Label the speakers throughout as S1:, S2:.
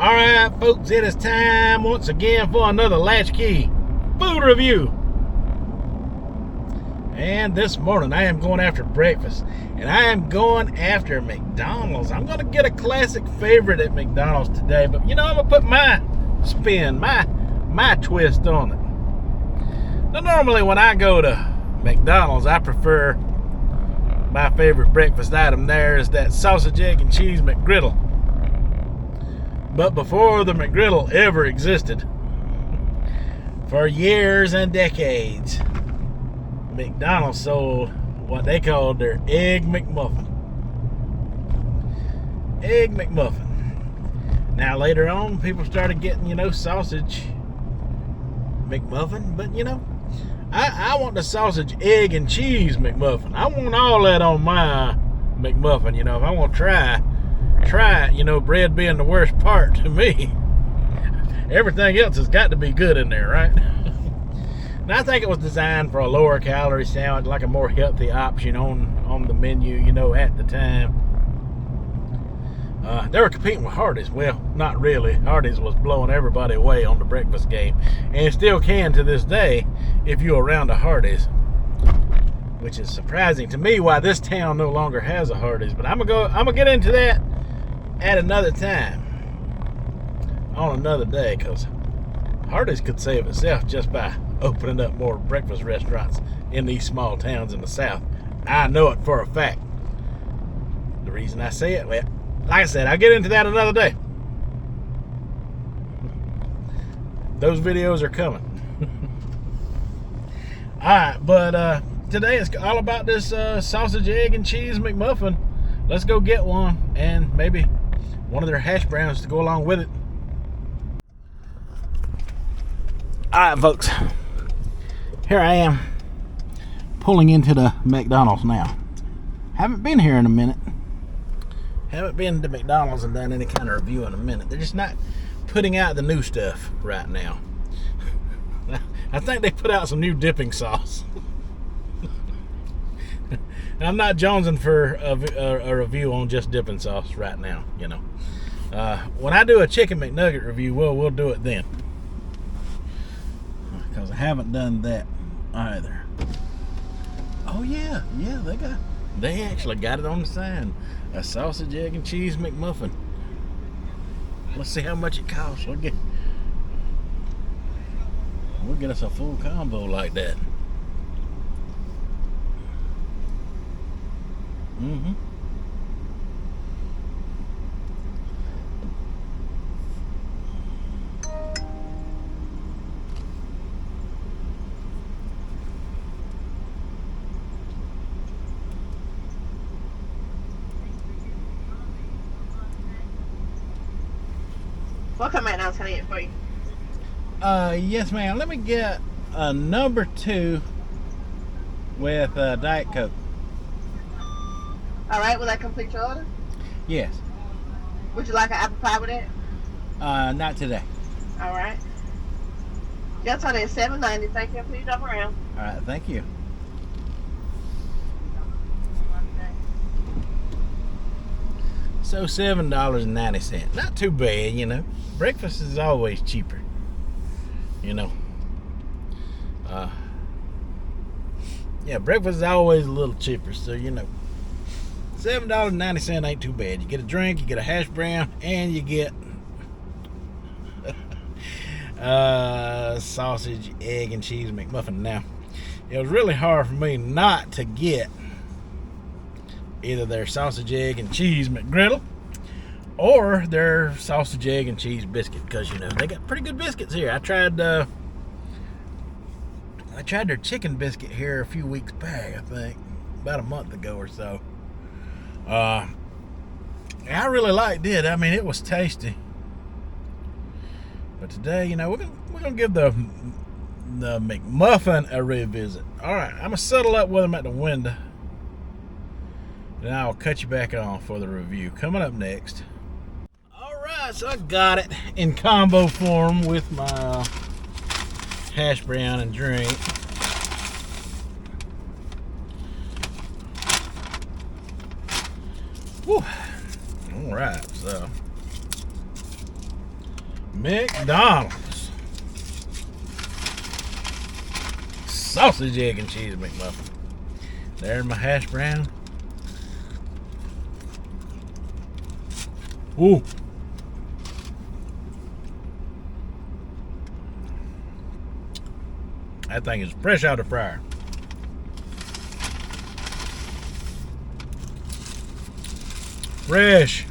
S1: Alright folks, it is time once again for another Latchkey food review. And this morning I am going after breakfast. And I am going after McDonald's. I'm going to get a classic favorite at McDonald's today. But you know, I'm going to put my spin, my twist on it. Now normally when I go to McDonald's, I prefer my favorite breakfast item there is that sausage, egg, and cheese McGriddle. But before the McGriddle ever existed, for years and decades, McDonald's sold what they called their Egg McMuffin. Egg McMuffin. Now later on, people started getting, sausage McMuffin. But, I want the sausage, egg, and cheese McMuffin. I want all that on my McMuffin. If I want to try it, bread being the worst part to me. Everything else has got to be good in there, right? And I think it was designed for a lower calorie sandwich, like a more healthy option on the menu, at the time. They were competing with Hardee's. Well, not really. Hardee's was blowing everybody away on the breakfast game, and still can to this day if you're around a Hardee's, which is surprising to me why this town no longer has a Hardee's. But I'm gonna get into that at another time, on another day, because Hardee's could save itself just by opening up more breakfast restaurants in these small towns in the South. I know it for a fact. The reason I say it, well, like I said, I'll get into that another day. Those videos are coming. Alright, but today it's all about this sausage, egg, and cheese McMuffin. Let's go get one, and maybe one of their hash browns to go along with it. Alright folks, here I am pulling into the McDonald's now. Haven't been here in a minute. Haven't been to McDonald's and done any kind of review in a minute. They're just not putting out the new stuff right now. I think they put out some new dipping sauce. I'm not jonesing for a review on just dipping sauce right now, When I do a chicken McNugget review, we'll do it then. Because I haven't done that either. Oh yeah, they actually got it on the sign. A sausage, egg, and cheese McMuffin. Let's see how much it costs. We'll get us a full combo like that.
S2: What kind of McDonald's can I get for you?
S1: Yes, ma'am. Let me get a number 2 with Diet Coke.
S2: All right, will that complete your order?
S1: Yes.
S2: Would you like an apple pie with it?
S1: Not today.
S2: All right. Your total is $7.90. Thank you. Please jump around.
S1: All right, thank you. So $7.90. Not too bad, Breakfast is always cheaper, Yeah, breakfast is always a little cheaper, so $7.90 ain't too bad. You get a drink, you get a hash brown, and you get sausage, egg, and cheese McMuffin. Now, it was really hard for me not to get either their sausage, egg, and cheese McGriddle or their sausage, egg, and cheese biscuit, because they got pretty good biscuits here. I tried their chicken biscuit here a few weeks back, I think about a month ago or so. I really liked it. I mean, it was tasty. But today, we're gonna give the McMuffin a revisit. All right, I'm gonna settle up with them at the window, and I'll cut you back on for the review. Coming up next. All right, so I got it in combo form with my hash brown and drink. Whew. All right, so McDonald's sausage, egg, and cheese McMuffin. There's my hash brown. Ooh. That thing is fresh out of the fryer. Fresh.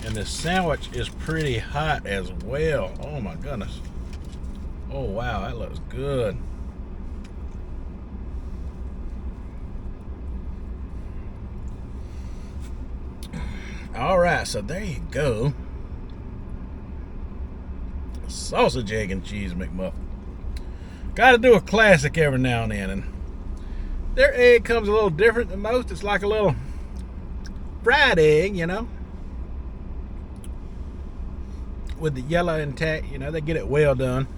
S1: And the sandwich is pretty hot as well. Oh my goodness. Oh wow, that looks good. All right, so there you go. Sausage, egg, and cheese McMuffin. Got to do a classic every now and then. And their egg comes a little different than most. It's like a little fried egg, you know, with the yellow intact. You know, they get it well done.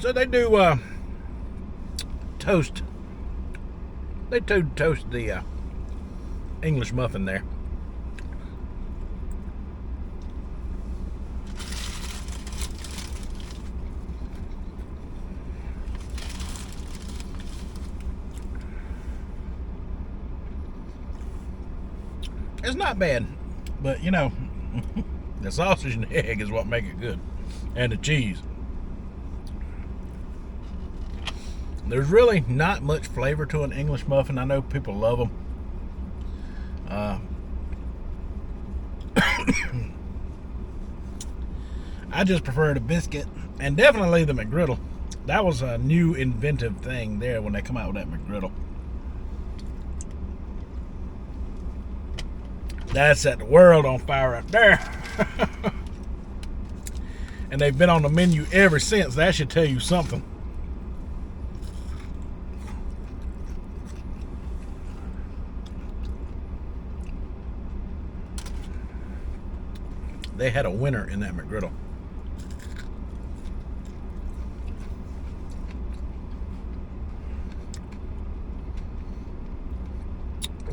S1: So they do toast. They do toast the English muffin there. It's not bad, but you know, the sausage and the egg is what make it good, and the cheese. There's really not much flavor to an English muffin. I know people love them. I just prefer the biscuit, and definitely the McGriddle. That was a new inventive thing there when they come out with that McGriddle. That set the world on fire right there. And they've been on the menu ever since. That should tell you something. They had a winner in that McGriddle.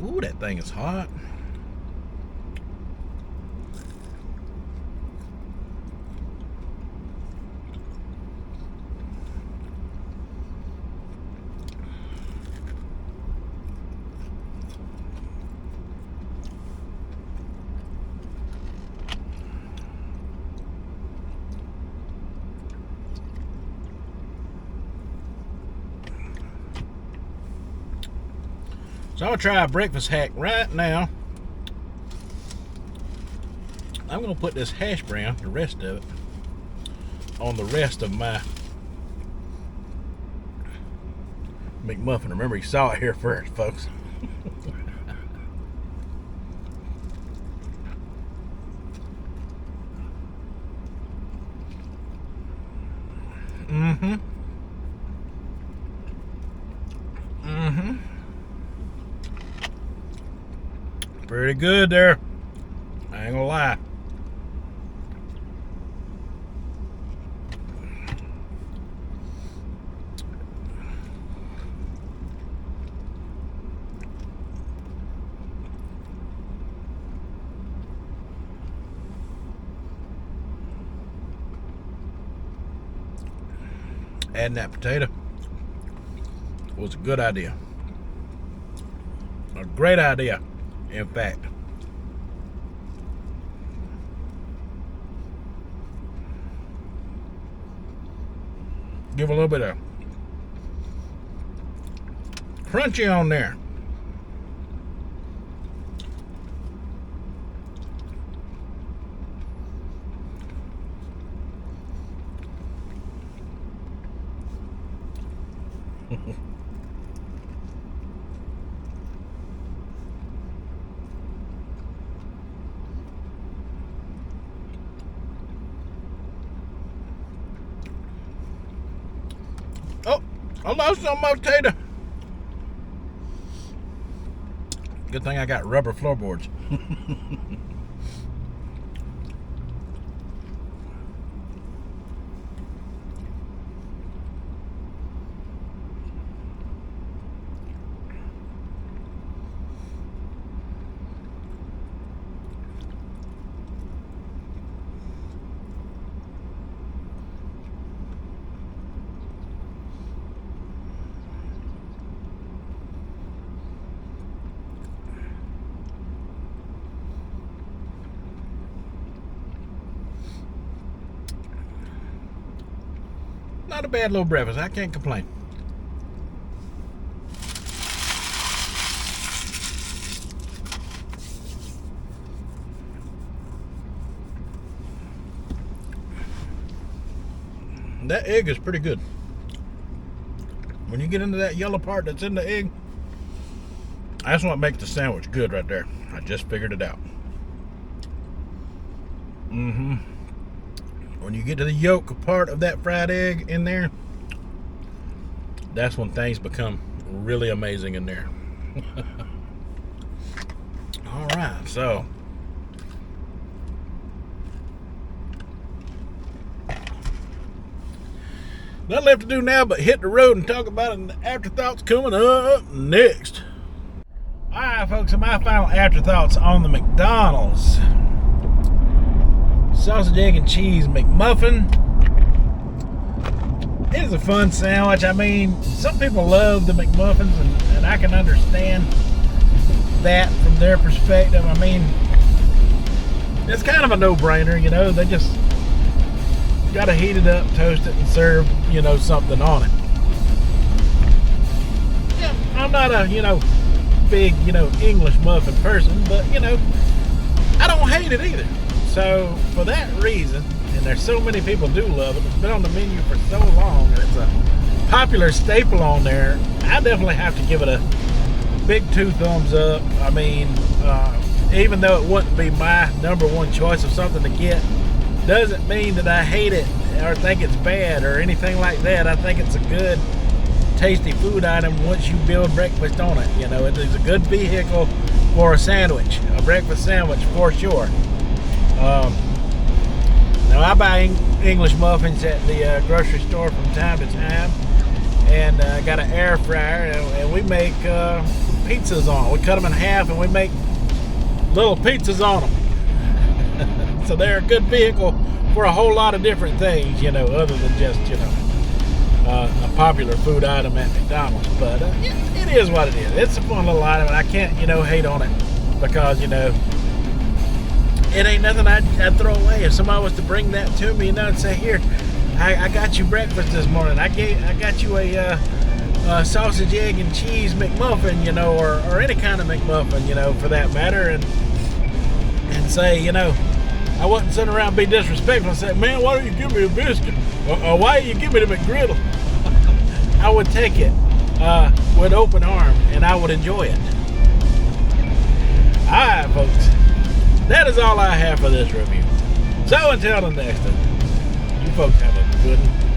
S1: Ooh, that thing is hot. So I'm going to try a breakfast hack right now. I'm going to put this hash brown, the rest of it, on the rest of my McMuffin. Remember, you saw it here first, folks. Mm-hmm. Mm-hmm. Pretty good there. I ain't gonna lie. Adding that potato was a good idea. A great idea, in fact. Give a little bit of crunchy on there. Oh, I lost some of my potato. Good thing I got rubber floorboards. Not a bad little breakfast. I can't complain. That egg is pretty good. When you get into that yellow part that's in the egg, that's what makes the sandwich good right there. I just figured it out. When you get to the yolk part of that fried egg in there, that's when things become really amazing in there. All right, so nothing left to do now but hit the road and talk about it in the afterthoughts coming up next. All right, folks, so my final afterthoughts on the McDonald's sausage, egg, and cheese McMuffin. It is a fun sandwich. I mean, some people love the McMuffins, and I can understand that from their perspective. I mean, it's kind of a no-brainer, you know. They just got to heat it up, toast it, and serve, you know, something on it. Yeah, I'm not a, you know, big, you know, English muffin person, but, you know, I don't hate it either. So for that reason, and there's so many people do love it, it's been on the menu for so long, and it's a popular staple on there, I definitely have to give it a big 2 thumbs up. I mean, even though it wouldn't be my number one choice of something to get, doesn't mean that I hate it or think it's bad or anything like that. I think it's a good, tasty food item once you build breakfast on it. You know, it is a good vehicle for a sandwich, a breakfast sandwich for sure. Now I buy English muffins at the grocery store from time to time, and I got an air fryer, and we make pizzas on it. We cut them in half and we make little pizzas on them. So they're a good vehicle for a whole lot of different things, you know, other than just, you know, a popular food item at McDonald's. But yeah, it is what it is. It's a fun little item, and I can't, you know, hate on it because, you know, it ain't nothing I'd throw away. If somebody was to bring that to me, you know, and say, here, I got you breakfast this morning. I got you a sausage, egg, and cheese McMuffin, you know, or any kind of McMuffin, you know, for that matter, and say, you know, I wouldn't sit around and be disrespectful and say, man, why don't you give me a biscuit? Or why don't you give me the McGriddle? I would take it with open arm, and I would enjoy it. All right, folks. That is all I have for this review. So until the next one, you folks have a good one.